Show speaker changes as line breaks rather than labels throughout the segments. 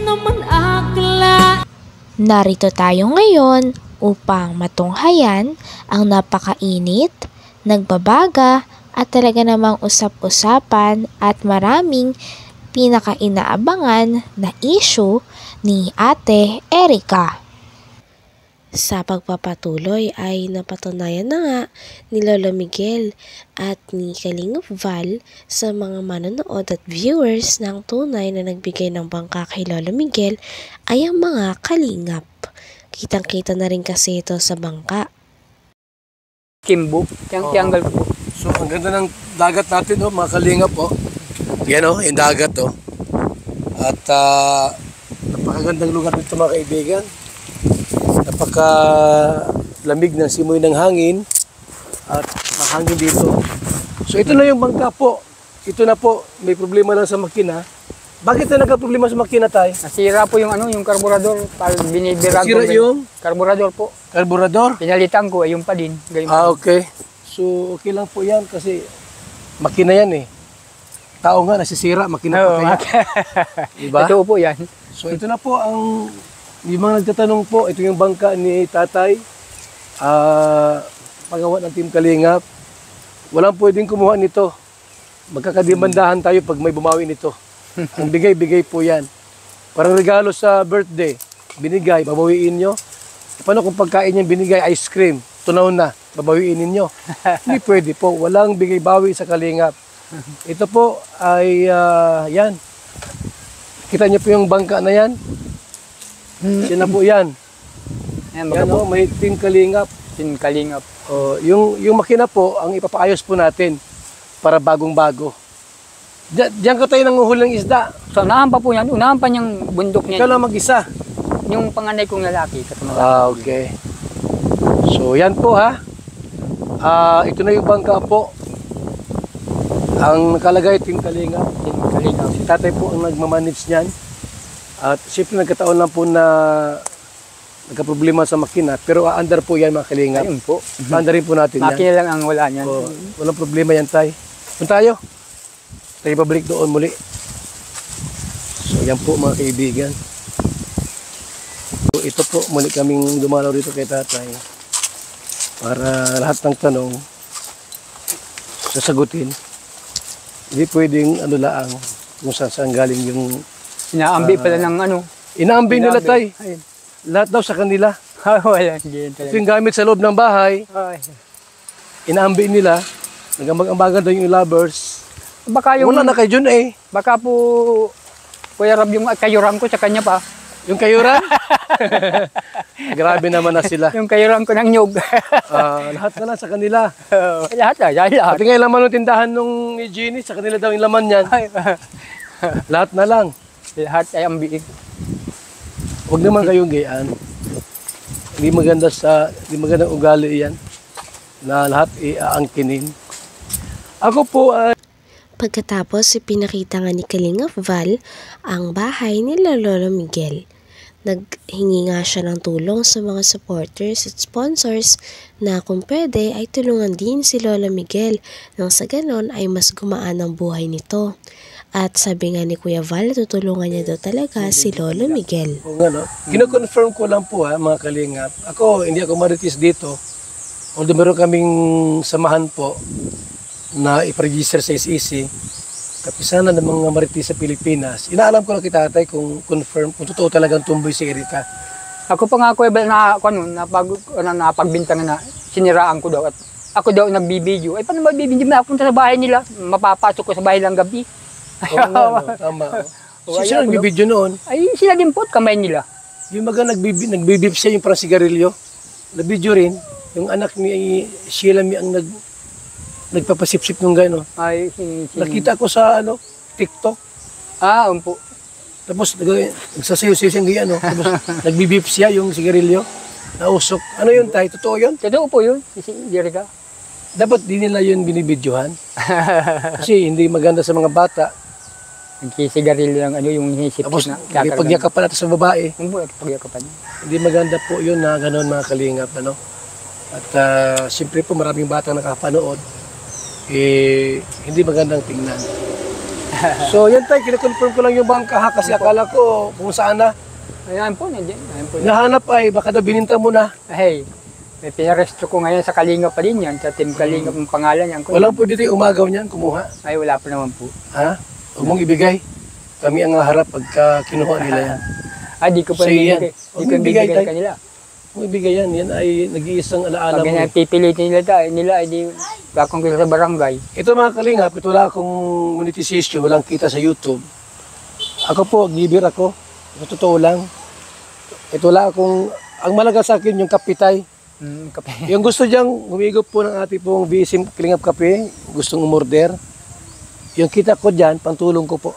naman akla.
Narito tayo ngayon upang matunghayan ang napakainit, nagbabaga at talaga namang usap-usapan at maraming pinaka-inaabangan na issue ni Ate Erica. Sa pagpapatuloy ay napatunayan na nga ni Lolo Miguel at ni Kalingap Val sa mga manonood at viewers ng tunay na nagbigay ng bangka kay Lolo Miguel ay ang mga kalingap. Kitang-kita na rin kasi ito sa bangka.
Kimbo, tiyanggal po.
So ang ganda ng dagat natin, mga kalingap. Yan yung dagat. At napakagandang lugar nito mga kaibigan. Napakalamig ng simoy ng hangin at mahangin dito. So ito na yung bangka po. Ito na po, may problema lang sa makina. Bakit na nagka-problema sa makina tayo?
Nasira po yung yung karburador. Binibirang
Nasira yung
karburador po.
karburador?
Pinalitan ko, yung pa din.
Okay. So okay lang po yan kasi makina yan eh. Tao nga nasisira, makina pa kaya. Diba?
Ito po yan.
So ito na po ang yung mga nagtatanong po, ito yung bangka ni tatay, pagawa ng Team Kalingap. Walang pwedeng kumuha nito. Magkakadimandahan tayo pag may bumawi nito. Ang bigay-bigay po yan. Parang regalo sa birthday, binigay, babawiin nyo. Paano kung pagkain yung binigay, ice cream, tunaw na, babawiin ninyo. Hindi pwede po, walang bigay-bawi sa Kalingap. Ito po ay, yan. Kita niyo po yung bangka na yan? Yan na po yan. Yan po, may Team Kalingap.
Team Kalingap.
Yung makina po, ang ipapaayos po natin para bagong-bago. Diyan ka tayo nanguhuli ng isda.
So, unahan pa po yan. Unahan pa niyang bundok niya.
Ikaw lang mag-isa.
Yung panganay kong lalaki.
Okay. So, yan po ha. Ito na yung bangka po. Ang nakalagay, Team Kalingap.
Team Kalingap.
Si tatay po ang nagmamanage niyan. At siyempre nagkataon lang po na nagka-problema sa makina. Pero aandar po yan mga Kalingap.
Ayun po.
Aandarin po natin yan.
Makina lang ang wala niyan.
Walang problema yan tay. Punta tayo. Tayo pabalik doon muli. So yan po mga kaibigan. So, ito po muli kaming dumalaw dito kay tatay. Para lahat ng tanong sasagutin. Hindi pwedeng laang kung saan galing yung
Inaambi pala ng
inaambi nila tay. Lahat daw sa kanila.
Wala.
Ito yung gamit sa loob ng bahay. Inaambi nila. Nagambag-ambagan daw yung lovers.
Baka yung,
wala na kay Jun eh.
Baka po, Kuya Rab, yung kayuran ko sa kanya pa.
Yung kayuran? Grabe naman na sila.
Yung kayuran ko ng nyug.
Lahat na lang sa kanila.
Lahat.
Pati nga yung laman ng tindahan nung ni Jeannie, sa kanila daw yung laman yan. Lahat na lang.
Lahat ay ambiig.
Huwag naman kayong gayaan. Hindi magandang ugali yan. Na lahat iaangkinin. Ako po
Pagkatapos ipinakita nga ni Kalingap Val ang bahay ni Lolo Miguel. Naghingi nga siya ng tulong sa mga supporters at sponsors na kung pwede ay tulungan din si Lolo Miguel nang sa ganon ay mas gumaan ang buhay nito. At sabi nga ni Kuya Val, tutulungan niya daw talaga si Lolo Miguel.
Kino-confirm ko lang po mga Kalingap. Ako, hindi ako maritis dito. Although meron kaming samahan po na iparegister sa SEC, kapisanan ng mga maritis sa Pilipinas. Inaalam ko lang kita tatay kung confirm, kung totoo talagang tumboy si Erica.
Ako pa nga Kuya Val napagbintangan na siniraan ko daw at ako daw nagbibideo. Ay paano magbibideo na ako sa bahay nila? Mapapasok ko sa bahay lang gabi.
Tama. Sino nagbibideo noon?
Ay sila din po, kamay nila.
Yung mga nagbibip siya yung parang sigarilyo. Nabideo rin. Yung anak ni Sheila Mi ang nagpapasipsip nung gano'n.
Ay,
Nakita ko sa TikTok.
Umpo.
Tapos nagsasayo-sayo siyang gano'n. Tapos nagbibip siya yung sigarilyo. Nausok. Ano yun tayo? Totoo yun?
Totoo po yun, si Jerica.
Dapat di nila yun binibidyohan. Kasi hindi maganda sa mga bata.
Nagkisigarilyo lang yung hinisip
Tapos
na.
pagyakapan natin sa babae.
Pagyakapan.
Hindi maganda po yun na gano'n mga Kalingap. At siyempre po maraming bata nakapanood. Hindi magandang tingnan. So yan tayo, kinakonfirm ko lang yung bangka ha, kasi akala ko kung saan na.
Ayan po, nandiyan. Ayan po.
Nahanap ay, baka na bininta mo na.
Hey, may pinaresto ko ngayon sa Kalinga pa din yan, sa Team Kalinga ang pangalan yan.
Walang pwede tayo umagaw niyan, kumuha.
Ay, wala pa naman po.
Ha? Huwag mong ibigay. Kami ang harap pagka kinuha nila yan.
Ay, di ko pa
Sige yan.
bibigay. Di
Huwag
ko
mo ibigay,
bibigay
tay.
kanila.
Huwag mong ibigay yan. Yan ay nag-iisang alaala
Pag
mo.
yan pipilitin nila ay di bakong kita sa barangay.
Ito mga kalingap, ito wala akong monetization, walang kita sa YouTube. Ako po, gibir ako. Sa totoo lang. Ito wala akong, ang malaga sa akin yung kapitay.
Kape.
Yung gusto diyang humigop po ng ating pong BSM Kalingap Kape, gustong umorder, yung kita ko dyan, pantulong ko po.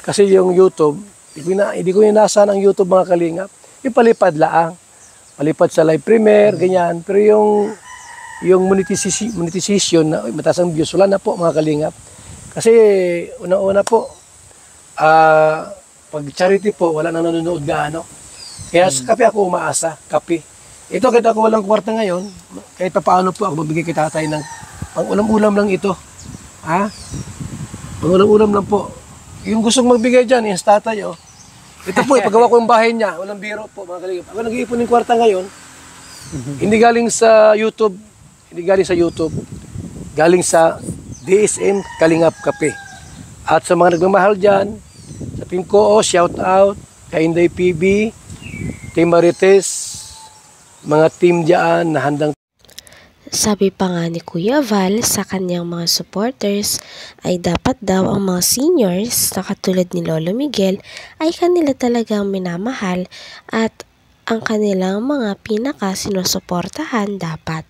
Kasi yung YouTube, hindi ko inasa ng YouTube mga kalingap. Yung palipad laang. Palipad sa live premiere, ganyan. Pero yung monetization na mataas ang views, wala na po mga kalingap. Kasi una-una po, pag charity po, wala nang nanonood gaano. Kaya sa kape ako umaasa, kape. Ito kahit ako walang kwarta ngayon, kahit pa paano po ako magbigay kay tatay ng pang-ulam-ulam lang ito. Ha? Pang-ulam-ulam lang po. Yung gustong magbigay dyan, yung tatay, oh. Ito po, ipagawa ko yung bahay niya. Walang biro po, mga kalingap. Ako nag-iipon ng kwarta ngayon. Hindi galing sa YouTube. Galing sa DSM Kalingap Kape. At sa mga nagmamahal dyan, sa Team Koo, shout out. Kay Inday PB, Team Marites, mga team dyan na handang.
Sabi pa nga ni Kuya Val sa kanyang mga supporters ay dapat daw ang mga seniors na katulad ni Lolo Miguel ay kanila talagang minamahal at ang kanilang mga pinaka-sinusuportahan dapat.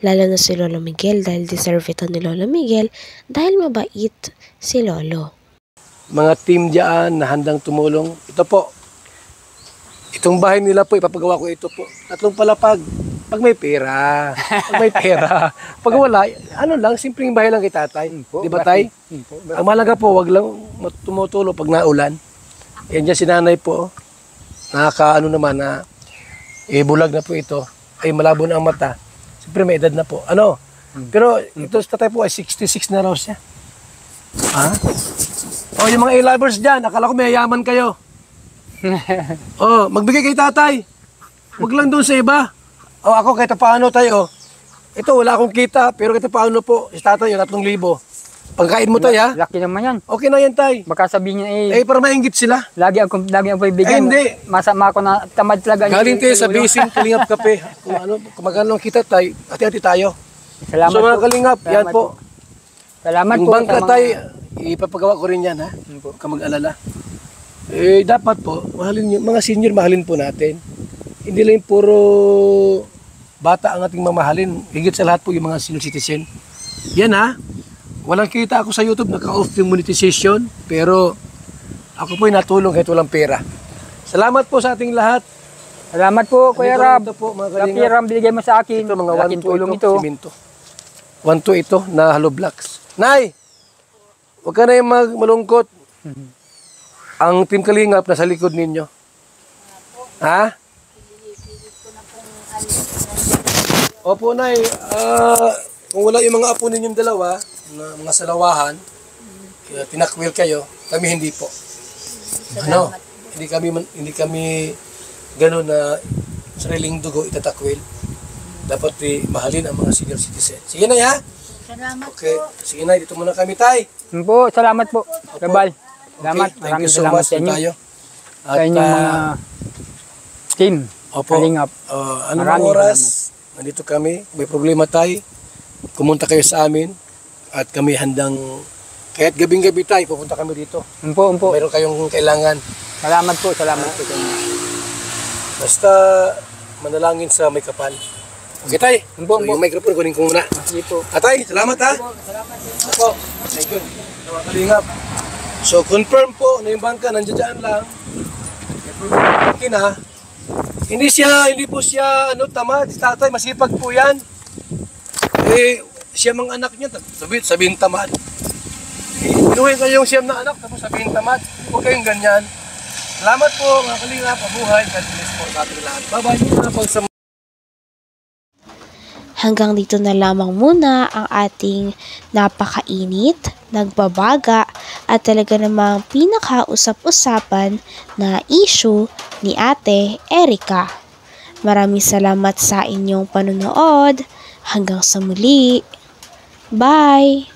Lalo na si Lolo Miguel dahil deserve ito ni Lolo Miguel dahil mabait si Lolo.
Mga team dyan na handang tumulong. Ito po, itong bahay nila po, ipapagawa ko ito po. 3 palapag. Pag may pera. Pag wala, ano lang, simpleng bahay lang kay tatay. Di ba tay? Ang malaga po, wag lang tumutulo pag naulan. Yan dyan si nanay po. Nakakaano naman na, bulag na po ito. Ay malabo na ang mata. Siyempre may edad na po. Ano? Pero ito sa tatay po ay 66 na raw siya. Ha? O yung mga A-lovers dyan, akala ko may yaman kayo. Oh, magbigay kay tatay. Huwag lang doon sa iba. O ako kahit paano tayo. Ito wala akong kita, pero kahit paano po, si tatay yung 3,000. Pagkain mo tayo ha.
Laki naman yan.
Okay na yan tay.
Baka sabihin niya
Para maingit sila.
lagi ang bibigyan.
Hindi.
Masama ako na tamad talaga.
Galing tayo sa BSM Kalingap Kape. Kung magkano kita tayo, hati-hati tayo.
Salamat
So mga
po.
kalingap, yan po.
Salamat
Yung
po.
bangka
sa mga-
tayo, ipapagawa ko rin yan ha. Huwag ka mag-alala. Dapat po, mahalin yung mga senior, mahalin po natin. Hindi lang puro bata ang ating mamahalin. Higit sa lahat po yung mga senior citizen. Yan ha. Walang kita ako sa YouTube, naka-off yung monetization. Pero ako po natulong kahit walang pera. Salamat po sa ating lahat.
Salamat po, Kuya Rab.
Ito po, mga
Sa
kalingap.
piram, binigay mo sa akin.
Ito mga
Laking
1-2
tulong
ito,
ito.
simento. 1-2 ito na hollow blocks. Nay! Huwag ka na yung malungkot. Ang Team Kalingap nasa likod ninyo. Ha? Opo, Nay. Kung wala yung mga apo ninyong dalawa, na mga salawahan, kaya tinakwil kayo, kami hindi po. Ano? Hindi kami gano'n na sariling dugo itatakwil. Dapat mahalin ang mga senior citizen. Sige na ya.
Salamat
Okay. Sige na, dito muna kami tay.
Po, salamat po. Kabal. Salamat.
Okay, thank
Maraming
you so
salamat
much
sa inyo.
tayo.
Sa inyong mga team.
Opo.
Kalingap.
Ano mga
Maraming
oras? Nandito kami. May problema tayo. Kumunta kayo sa amin. At kami handang, kahit gabing-gabi tayo, pupunta kami dito.
Umpo.
Mayroon kayong kailangan.
Salamat po sa inyo.
Basta manalangin sa may kapal. Okay tay?
Umpo.
So, yung microphone, kunin ko muna.
Sige po.
Atay, salamat ha. Opo. Thank you. Mga kalingap. So, confirm po na yung bangka nandiyan dyan lang. Kina, hindi po siya tamad. Si tatay, masipag po yan. Siya mga anak niya, sabihin tamad. Pinuhin kayo yung siyam na anak, tapos sabihin tamad. Huwag kayong ganyan. Salamat po, mga kalingap. Mabuhay. God bless po sa ating lahat. Bye-bye.
Hanggang dito na lamang muna ang ating napakainit, nagbabaga at talaga namang pinakausap-usapan na issue ni Ate Erica. Maraming salamat sa inyong panonood. Hanggang sa muli. Bye!